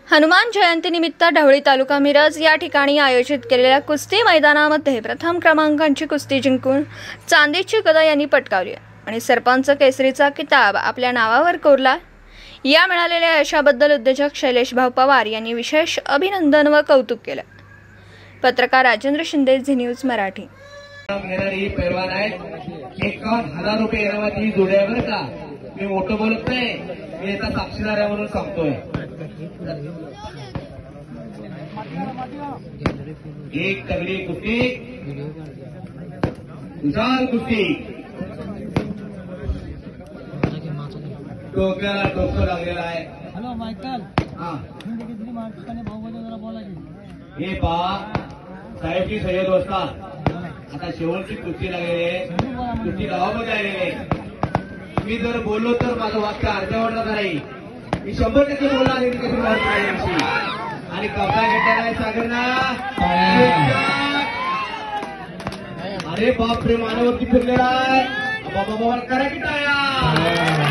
हनुमान जयंतीनिमित्त ढवळी तालुका मिरज या ठिकाणी आयोजित केलेल्या कुस्ती मैदानामध्ये प्रथम क्रमांकाची कुस्ती जिंकून चांदीची गदा यांनी पटकावली आणि सरपंच केसरीचा किताब आपल्या नावावर कोरला। या मिळालेल्या यशाबद्दल उद्योजक शैलेश भाऊ पवार यांनी विशेष अभिनंदन व कौतुक केले। पत्रकार राजेंद्र शिंदे, झी न्यूज मराठी। घेणारी पैलवान आहे, 51,000 रुपये इनामाची जोडी आहे बरं का। मी मोठं बोलत नाही, मी याचा साक्षीदार आहे म्हणून सांगतोय। एक तगडी कुस्ती, विशाल कुस्ती, डोक्याला डोकं लागलेलं आहे। हॅलो मायकल, हा बोला हे पहा साहेबची सय्यद वस्ता आता शेवटची कुस्ती लागलेली आहे, कुस्ती गावामध्ये आलेली आहे। मी जर बोललो तर माझं वाक्य अर्ध्यावर नाही, मी 100% बोलणार आणि कपडा घेतला नाही सागरना। अरे बाप रे, मानवरती फिरलेला आहे बाबा, करा की टाळ्या।